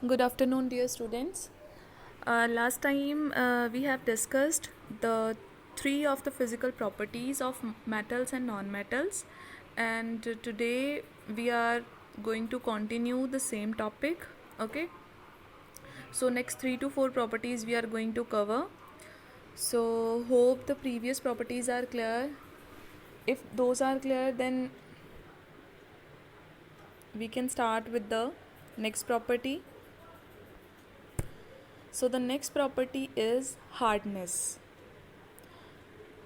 Good afternoon, dear students. Last time we have discussed the three of the physical properties of metals and non-metals, and today we are going to continue the same topic. Okay, so next 3 to 4 properties we are going to cover. So hope the previous properties are clear. If those are clear, then we can start with the next property. So the next property is hardness.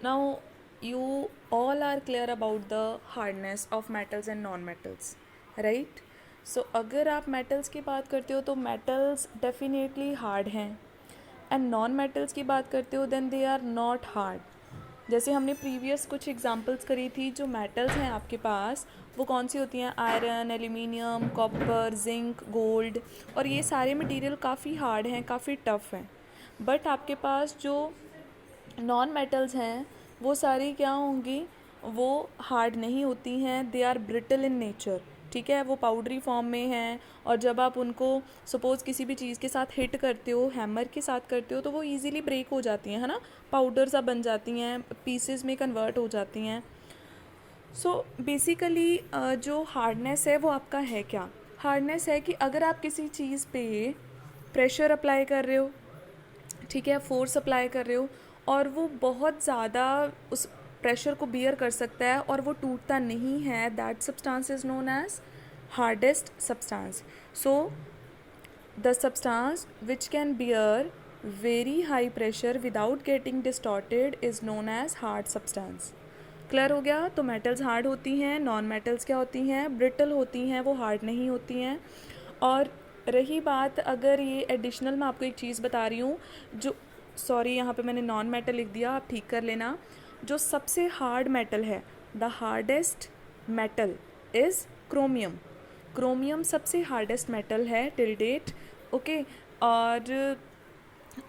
Now you all are clear about the hardness of metals and non-metals, right? So अगर आप metals की बात करते हो तो metals definitely hard हैं, and non-metals की बात करते हो then they are not hard. जैसे हमने प्रीवियस कुछ एग्जांपल्स करी थी, जो मेटल्स हैं आपके पास वो कौन सी होती हैं? Iron, aluminium, copper, zinc, gold, और ये सारे मटेरियल काफ़ी हार्ड हैं, काफ़ी टफ़ हैं. बट आपके पास जो नॉन मेटल्स हैं वो सारी क्या होंगी? वो हार्ड नहीं होती हैं, they are brittle in nature. ठीक है, वो पाउडरी फॉर्म में हैं, और जब आप उनको सपोज़ किसी भी चीज़ के साथ हिट करते हो, हैमर के साथ करते हो, तो वो इजीली ब्रेक हो जाती हैं, है ना? पाउडर सा बन जाती हैं, पीसेस में कन्वर्ट हो जाती हैं. सो बेसिकली जो हार्डनेस है वो आपका है क्या? हार्डनेस है कि अगर आप किसी चीज़ पे प्रेशर अप्लाई कर रहे हो, ठीक है, फोर्स अप्लाई कर रहे हो, और वो बहुत ज़्यादा उस प्रेशर को बियर कर सकता है और वो टूटता नहीं है, that substance is known as hardest substance. So the substance which can bear very high pressure without getting distorted is known as hard substance. Clear हो गया? तो मेटल्स हार्ड होती हैं, नॉन मेटल्स क्या होती हैं? ब्रिटल होती हैं, वो हार्ड नहीं होती हैं. और रही बात, अगर ये एडिशनल मैं आपको एक चीज़ बता रही हूँ, जो सॉरी यहाँ पे मैंने नॉन मेटल लिख दिया, आप ठीक कर लेना. जो सबसे हार्ड मेटल है, the hardest metal is chromium. Chromium सबसे हार्डेस्ट मेटल है टिल डेट. ओके, और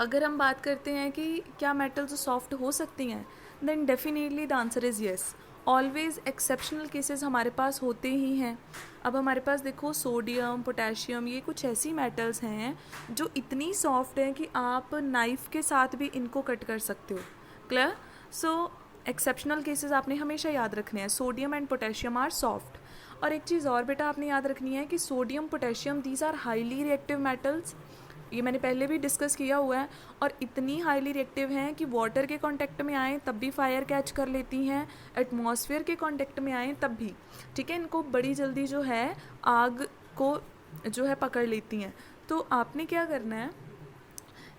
अगर हम बात करते हैं कि क्या मेटल्स सॉफ्ट हो सकती हैं, then definitely the answer is yes. Always exceptional cases हमारे पास होते ही हैं. अब हमारे पास देखो सोडियम, पोटेशियम, ये कुछ ऐसी मेटल्स हैं जो इतनी सॉफ्ट हैं कि आप नाइफ़ के साथ भी इनको कट कर सकते हो. क्लियर? सो एक्सेप्शनल केसेस आपने हमेशा याद रखने हैं. Sodium and potassium are soft. और एक चीज़ और बेटा आपने याद रखनी है कि sodium, potassium, these are highly reactive metals. ये मैंने पहले भी डिस्कस किया हुआ है, और इतनी हाईली रिएक्टिव हैं कि वाटर के कांटेक्ट में आएँ तब भी फायर कैच कर लेती हैं, एटमॉस्फेयर के कांटेक्ट में आएँ तब भी. ठीक है, इनको बड़ी जल्दी जो है आग को जो है पकड़ लेती हैं. तो आपने क्या करना है,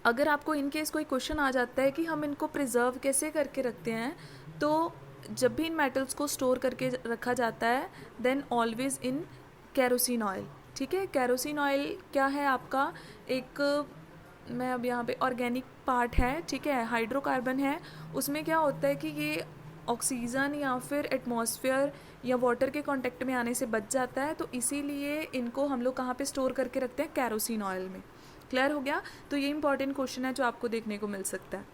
अगर आपको इन केस कोई क्वेश्चन आ जाता है कि हम इनको प्रिजर्व कैसे करके रखते हैं, तो जब भी इन मेटल्स को स्टोर करके रखा जाता है, then always in kerosene oil. ठीक है, कैरोसिन ऑयल क्या है आपका? एक, मैं अब यहाँ पे ऑर्गेनिक पार्ट है, ठीक है, हाइड्रोकार्बन है. उसमें क्या होता है कि ये ऑक्सीजन या फिर एटमॉस्फेयर या वाटर के कांटेक्ट में आने से बच जाता है, तो इसीलिए इनको हम लोग कहाँ पे स्टोर करके रखते हैं? कैरोसिन ऑयल में. क्लियर हो गया? तो ये इंपॉर्टेंट क्वेश्चन है जो आपको देखने को मिल सकता है.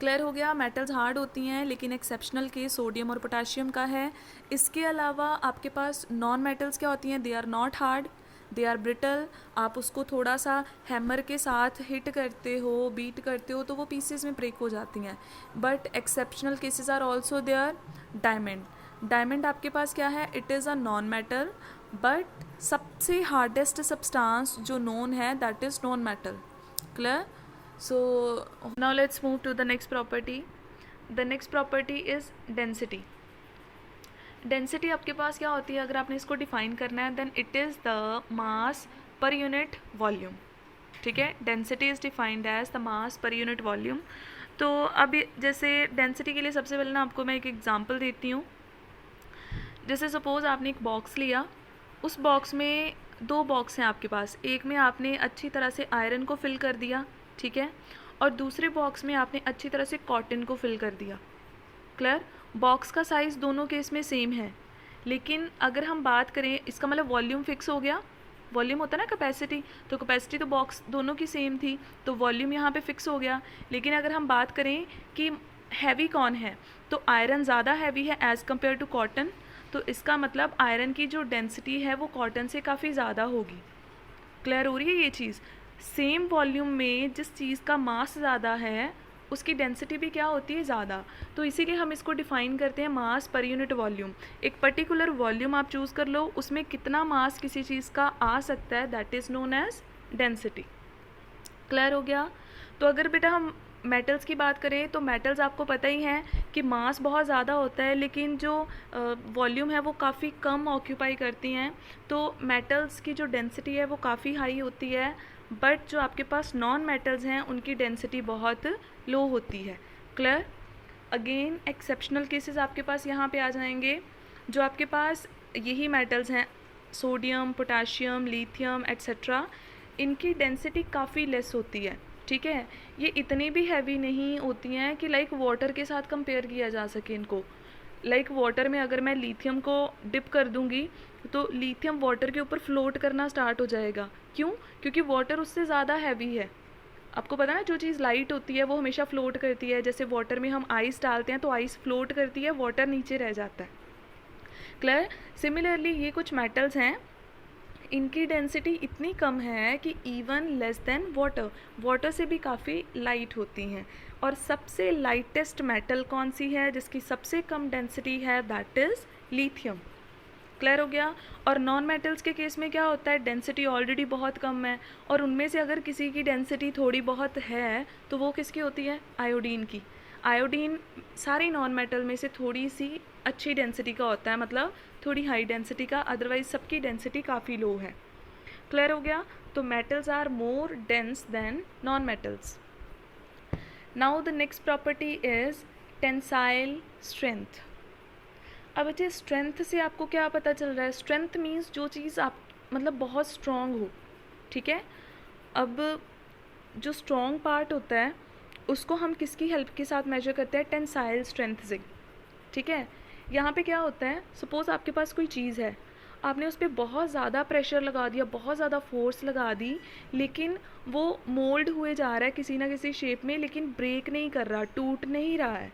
क्लियर हो गया? मेटल्स हार्ड होती हैं, लेकिन एक्सेप्शनल केस सोडियम और पोटेशियम का है. इसके अलावा आपके पास नॉन मेटल्स क्या होती हैं? They are not hard, they are brittle. आप उसको थोड़ा सा हैमर के साथ हिट करते हो, बीट करते हो, तो वो पीसेस में ब्रेक हो जाती हैं. But exceptional cases are also there. Diamond. Diamond आपके पास क्या है? It is a non metal, but सबसे हार्डेस्ट सब्सटेंस जो नोन है that is non metal. Clear? So now let's move to the next property. The next property is density. Density आपके पास क्या होती है? अगर आपने इसको डिफाइन करना है, then it is the mass per unit volume. ठीक है, density is defined as the mass per unit volume. तो अब जैसे डेंसिटी के लिए सबसे पहले ना आपको मैं एक एग्जांपल देती हूँ. जैसे सपोज़ आपने एक बॉक्स लिया, उस बॉक्स में 2 बॉक्स हैं आपके पास. एक में आपने अच्छी तरह से आयरन को फिल कर दिया, ठीक है, और दूसरे बॉक्स में आपने अच्छी तरह से कॉटन को फिल कर दिया. क्लियर? बॉक्स का साइज़ दोनों केस में सेम है, लेकिन अगर हम बात करें, इसका मतलब वॉल्यूम फिक्स हो गया. वॉल्यूम होता है ना कैपेसिटी, तो कैपेसिटी तो बॉक्स दोनों की सेम थी, तो वॉल्यूम यहाँ पे फिक्स हो गया. लेकिन अगर हम बात करें कि हैवी कौन है, तो आयरन ज़्यादा हैवी है एज़ कम्पेयर टू कॉटन, तो इसका मतलब आयरन की जो डेंसिटी है वो कॉटन से काफ़ी ज़्यादा होगी. क्लियर हो रही है ये चीज़? सेम वॉल्यूम में जिस चीज़ का मास ज़्यादा है उसकी डेंसिटी भी क्या होती है? ज़्यादा। तो इसीलिए हम इसको डिफ़ाइन करते हैं मास पर यूनिट वॉल्यूम। एक पर्टिकुलर वॉल्यूम आप चूज़ कर लो, उसमें कितना मास किसी चीज़ का आ सकता है, that is known as density. Clear हो गया? तो अगर बेटा हम मेटल्स की बात करें तो मेटल्स आपको पता ही है कि मास बहुत ज़्यादा होता है लेकिन जो वॉल्यूम है वो काफ़ी कम ऑक्यूपाई करती हैं। तो मेटल्स की जो डेंसिटी है वो काफ़ी हाई होती है, बट जो आपके पास नॉन मेटल्स हैं उनकी डेंसिटी बहुत लो होती है। क्लियर? अगेन एक्सेप्शनल केसेस आपके पास यहाँ पे आ जाएंगे। जो आपके पास यही मेटल्स हैं, सोडियम, पोटाशियम, लिथियम एट्सेट्रा, इनकी डेंसिटी काफ़ी लेस होती है। ठीक है, ये इतनी भी हैवी नहीं होती हैं कि लाइक वाटर के साथ कंपेयर किया जा सके इनको। लाइक वाटर में अगर मैं लिथियम को डिप कर दूंगी तो लिथियम वाटर के ऊपर फ्लोट करना स्टार्ट हो जाएगा। क्यों? क्योंकि वाटर उससे ज़्यादा हैवी है। आपको पता है ना, जो चीज़ लाइट होती है वो हमेशा फ्लोट करती है। जैसे वाटर में हम आइस डालते हैं तो आइस फ्लोट करती है, वाटर नीचे रह जाता है। क्लियर? सिमिलरली ये कुछ मेटल्स हैं, इनकी डेंसिटी इतनी कम है कि even less than water, water से भी काफ़ी लाइट होती हैं। और सबसे लाइटेस्ट मेटल कौन सी है जिसकी सबसे कम डेंसिटी है? That is lithium. क्लियर हो गया? और नॉन मेटल्स के केस में क्या होता है? डेंसिटी ऑलरेडी बहुत कम है, और उनमें से अगर किसी की डेंसिटी थोड़ी बहुत है तो वो किसकी होती है? आयोडीन की। आयोडीन सारी नॉन मेटल में से थोड़ी सी अच्छी डेंसिटी का होता है, मतलब थोड़ी हाई डेंसिटी का, अदरवाइज सबकी डेंसिटी काफ़ी लो है। क्लियर हो गया? तो metals are more dense than non metals. Now the next property is tensile strength. अब बच्चे स्ट्रेंथ से आपको क्या पता चल रहा है? स्ट्रेंथ मीन्स जो चीज़ आप मतलब बहुत स्ट्रॉन्ग हो। ठीक है, अब जो स्ट्रॉन्ग पार्ट होता है उसको हम किसकी हेल्प के साथ मेजर करते हैं? टेंसाइल स्ट्रेंथ से। ठीक है, यहाँ पे क्या होता है, सपोज़ आपके पास कोई चीज़ है, आपने उस पर बहुत ज़्यादा प्रेशर लगा दिया, बहुत ज़्यादा फोर्स लगा दी, लेकिन वो मोल्ड हुए जा रहा है किसी ना किसी शेप में, लेकिन ब्रेक नहीं कर रहा, टूट नहीं रहा है।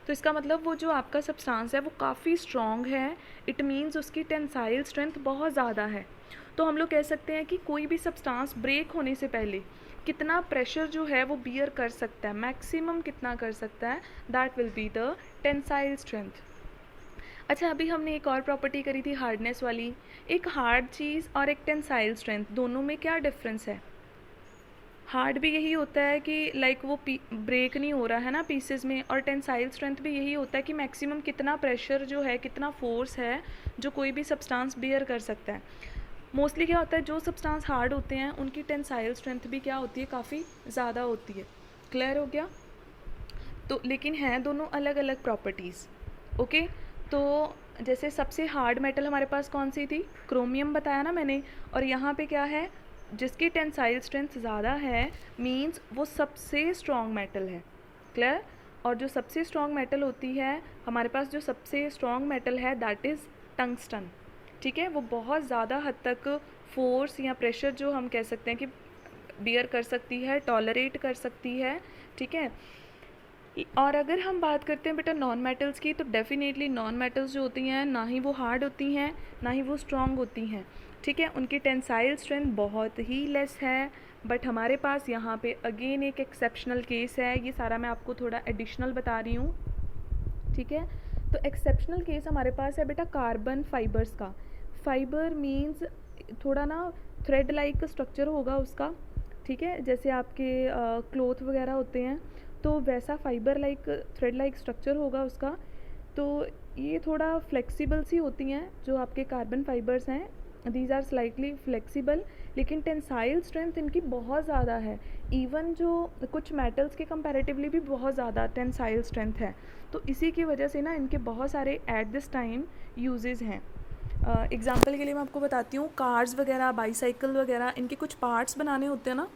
तो इसका मतलब वो जो आपका सब्सटेंस है वो काफ़ी स्ट्रॉन्ग है। इट मीन्स उसकी टेंसाइल स्ट्रेंथ बहुत ज़्यादा है। तो हम लोग कह सकते हैं कि कोई भी सब्सटेंस ब्रेक होने से पहले कितना प्रेशर जो है वो बियर कर सकता है, मैक्सिमम कितना कर सकता है, that will be the tensile strength. अच्छा, अभी हमने एक और प्रॉपर्टी करी थी हार्डनेस वाली। एक हार्ड चीज़ और एक टेंसाइल स्ट्रेंथ, दोनों में क्या डिफरेंस है? हार्ड भी यही होता है कि लाइक वो ब्रेक नहीं हो रहा है ना पीसेस में, और टेंसाइल स्ट्रेंथ भी यही होता है कि मैक्सिमम कितना प्रेशर जो है, कितना फोर्स है जो कोई भी सब्सटेंस बियर कर सकता है। मोस्टली क्या होता है, जो सब्सटेंस हार्ड होते हैं उनकी टेंसाइल स्ट्रेंथ भी क्या होती है? काफ़ी ज़्यादा होती है। क्लियर हो गया? तो लेकिन हैं दोनों अलग अलग प्रॉपर्टीज़। ओके, तो जैसे सबसे हार्ड मेटल हमारे पास कौन सी थी? क्रोमियम बताया ना मैंने। और यहाँ पे क्या है, जिसकी टेंसाइल स्ट्रेंथ ज़्यादा है मींस वो सबसे स्ट्रॉन्ग मेटल है। क्लियर? और जो सबसे स्ट्रॉन्ग मेटल होती है हमारे पास, जो सबसे स्ट्रॉन्ग मेटल है दैट इज़ टंगस्टन। ठीक है, वो बहुत ज़्यादा हद तक फोर्स या प्रेशर जो हम कह सकते हैं कि बियर कर सकती है, टॉलरेट कर सकती है। ठीक है, और अगर हम बात करते हैं बेटा नॉन मेटल्स की, तो डेफिनेटली नॉन मेटल्स जो होती हैं ना ही वो हार्ड होती हैं ना ही वो स्ट्रॉन्ग होती हैं। ठीक है, उनकी टेंसाइल स्ट्रेंथ बहुत ही लेस है। बट हमारे पास यहाँ पे अगेन एक एक्सेप्शनल केस है, ये सारा मैं आपको थोड़ा एडिशनल बता रही हूँ। ठीक है, तो एक्सेप्शनल केस हमारे पास है बेटा कार्बन फाइबर्स का। फाइबर मीन्स थोड़ा ना थ्रेड लाइक स्ट्रक्चर होगा उसका। ठीक है, जैसे आपके क्लोथ वगैरह होते हैं तो वैसा fibre like thread like structure होगा उसका। तो ये थोड़ा फ्लेक्सिबल सी होती हैं जो आपके कार्बन फाइबर्स हैं, दीज आर स्लाइटली फ्लेक्सिबल, लेकिन टेंसाइल स्ट्रेंथ इनकी बहुत ज़्यादा है। इवन जो कुछ मेटल्स के कंपैरेटिवली भी बहुत ज़्यादा टेंसाइल स्ट्रेंथ है। तो इसी की वजह से ना इनके बहुत सारे एट दिस टाइम यूजेस हैं। एग्जांपल के लिए मैं आपको बताती हूँ, कार्स वगैरह, बाईसाइकिल वगैरह, इनके कुछ पार्ट्स बनाने होते हैं ना,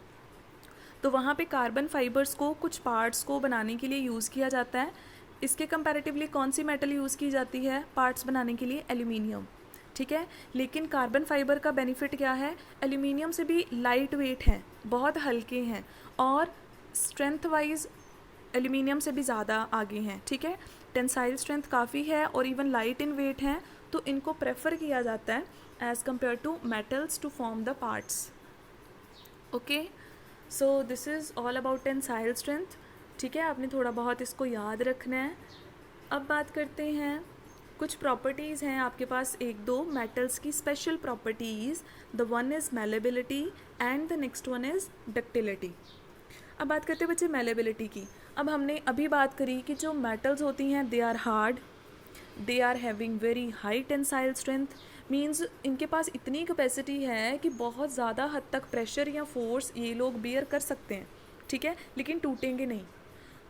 तो वहाँ पे कार्बन फाइबर्स को कुछ पार्ट्स को बनाने के लिए यूज़ किया जाता है। इसके कंपैरेटिवली कौन सी मेटल यूज़ की जाती है पार्ट्स बनाने के लिए? एल्यूमिनियम। ठीक है, लेकिन कार्बन फाइबर का बेनिफिट क्या है? एल्यूमिनियम से भी लाइट वेट हैं, बहुत हल्के हैं, और स्ट्रेंथ वाइज एल्यूमिनियम से भी ज़्यादा आगे हैं। ठीक है, टेंसाइल स्ट्रेंथ काफ़ी है और इवन लाइट इन वेट हैं, तो इनको प्रेफर किया जाता है as compared to metals to form the parts. Okay, so this is all about tensile strength. ठीक है, आपने थोड़ा बहुत इसको याद रखना है. अब बात करते हैं, कुछ प्रॉपर्टीज़ हैं आपके पास, एक दो मेटल्स की special properties. The one is malleability and the next one is ductility. अब बात करते हैं बच्चे मेलेबिलिटी की. अब हमने अभी बात करी कि जो मेटल्स होती हैं they are hard, they are having very high tensile strength. Means इनके पास इतनी कैपेसिटी है कि बहुत ज़्यादा हद तक प्रेशर या फोर्स ये लोग बियर कर सकते हैं. ठीक है, लेकिन टूटेंगे नहीं.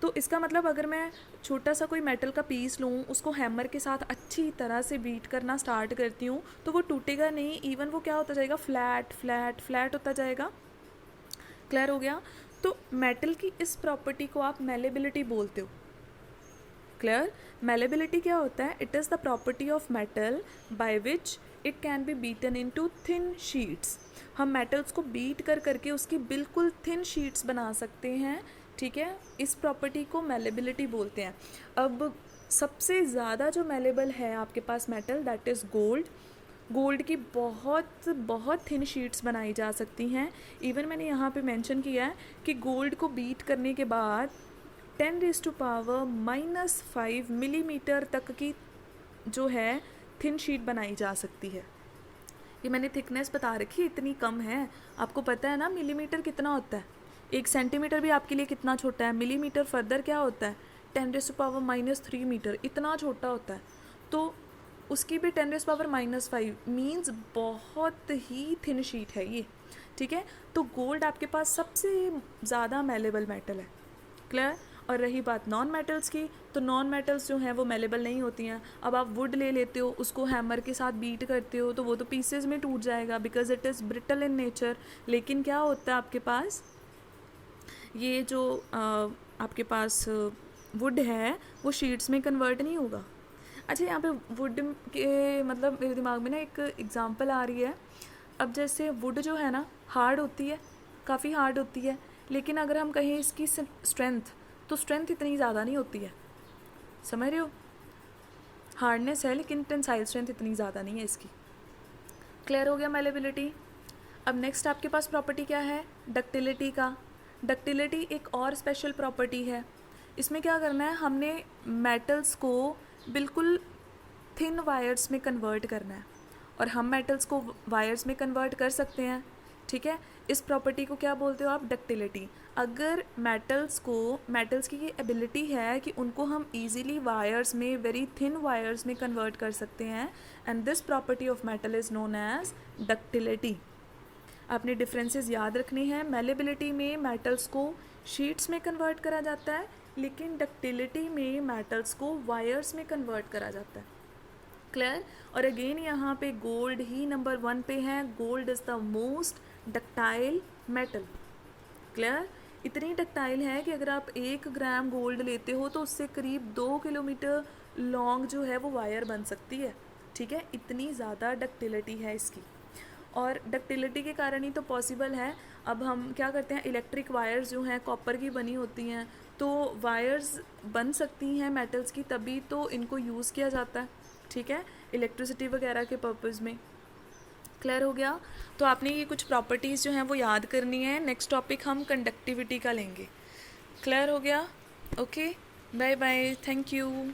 तो इसका मतलब अगर मैं छोटा सा कोई मेटल का पीस लूँ, उसको हैमर के साथ अच्छी तरह से बीट करना स्टार्ट करती हूँ, तो वो टूटेगा नहीं. इवन वो क्या होता जाएगा, फ्लैट फ्लैट फ्लैट होता जाएगा. क्लियर हो गया. तो मेटल की इस प्रॉपर्टी को आप मेलेबिलिटी बोलते हो. क्लियर. मेलेबिलिटी क्या होता है, it is the property of metal by which it can be beaten into thin sheets. हम मेटल्स को बीट कर करके उसकी बिल्कुल थिन शीट्स बना सकते हैं. ठीक है, इस प्रॉपर्टी को मेलेबिलिटी बोलते हैं. अब सबसे ज़्यादा जो मेलेबल है आपके पास metal, that is gold. Gold की बहुत बहुत थिन शीट्स बनाई जा सकती हैं. इवन मैंने यहाँ पे मेंशन किया है कि गोल्ड को बीट करने के बाद 10⁻⁻5 मिलीमीटर तक की जो है थिन शीट बनाई जा सकती है. ये मैंने थिकनेस बता रखी है, इतनी कम है. आपको पता है ना मिलीमीटर कितना होता है. 1 सेंटीमीटर भी आपके लिए कितना छोटा है. मिलीमीटर फर्दर क्या होता है, 10⁻³ मीटर, इतना छोटा होता है. तो उसकी भी 10⁻⁻5 मीन्स बहुत ही थिन शीट है ये. ठीक है, तो गोल्ड आपके पास सबसे ज़्यादा मेलेबल मेटल है. क्लियर. और रही बात नॉन मेटल्स की, तो नॉन मेटल्स जो हैं वो मेलेबल नहीं होती हैं. अब आप वुड ले लेते हो, उसको हैमर के साथ बीट करते हो, तो वो तो पीसेज में टूट जाएगा because it is brittle in nature. लेकिन क्या होता है आपके पास, ये जो आपके पास वुड है वो शीट्स में कन्वर्ट नहीं होगा. अच्छा, यहाँ पे वुड के मतलब मेरे दिमाग में ना एक एग्जांपल आ रही है. अब जैसे वुड जो है ना हार्ड होती है, काफ़ी हार्ड होती है, लेकिन अगर हम कहें इसकी स्ट्रेंथ, तो स्ट्रेंथ इतनी ज़्यादा नहीं होती है. समझ रहे हो, हार्डनेस है लेकिन टेंसाइल स्ट्रेंथ इतनी ज़्यादा नहीं है इसकी. क्लियर हो गया मेलेबिलिटी. अब नेक्स्ट आपके पास प्रॉपर्टी क्या है, डक्टिलिटी का. डक्टिलिटी एक और स्पेशल प्रॉपर्टी है. इसमें क्या करना है, हमने मेटल्स को बिल्कुल थिन वायर्स में कन्वर्ट करना है, और हम मेटल्स को वायर्स में कन्वर्ट कर सकते हैं. ठीक है, इस प्रॉपर्टी को क्या बोलते हो आप, डक्टिलिटी. अगर मेटल्स की ये एबिलिटी है कि उनको हम इजीली वायर्स में, वेरी थिन वायर्स में कन्वर्ट कर सकते हैं, and this property of metal is known as ductility. आपने डिफरेंसेस याद रखने हैं. मेलेबिलिटी में मेटल्स को शीट्स में कन्वर्ट करा जाता है, लेकिन डक्टिलिटी में मेटल्स को वायर्स में कन्वर्ट करा जाता है. क्लियर. और अगेन यहाँ पे गोल्ड ही नंबर 1 पे है. Gold is the most ductile metal. Clear. इतनी डक्टाइल है कि अगर आप 1 ग्राम गोल्ड लेते हो तो उससे करीब 2 किलोमीटर लॉन्ग जो है वो वायर बन सकती है. ठीक है, इतनी ज़्यादा डक्टिलिटी है इसकी, और डक्टिलिटी के कारण ही तो पॉसिबल है. अब हम क्या करते हैं, इलेक्ट्रिक वायर्स जो हैं कॉपर की बनी होती हैं, तो वायर्स बन सकती हैं मेटल्स की, तभी तो इनको यूज़ किया जाता है. ठीक है, इलेक्ट्रिसिटी वगैरह के पर्पज़ में. क्लियर हो गया. तो आपने ये कुछ प्रॉपर्टीज़ जो हैं वो याद करनी है. नेक्स्ट टॉपिक हम कंडक्टिविटी का लेंगे. क्लियर हो गया. Okay, bye bye, thank you.